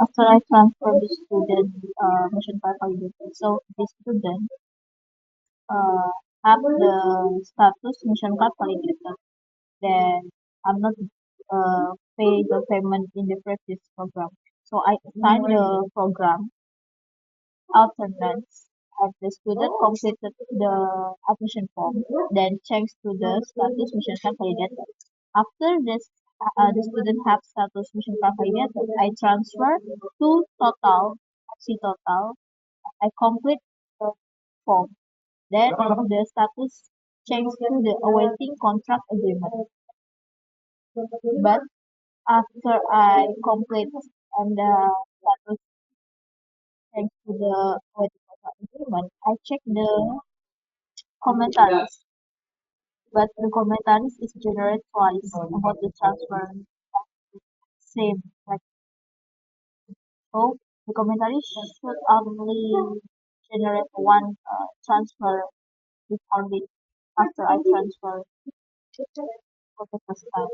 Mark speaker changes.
Speaker 1: After I transfer the student mission card validated. So the student uh, have the status mission card validated. Then I'm not pay the payment in the previous program. So I assign the program alternance as the student completed the admission form, then checks to the status mission card validated. After this, the student have status mission card validated, I transfer to total, see total, I complete the form. Then the status changes to the awaiting contract agreement. But after I complete and the status change to the awaiting contract agreement, I check the commentaries. But the commentaries is generated twice about the transfer same. Like so, the commentaries should only generate one transfer before the after I transfer for the first time.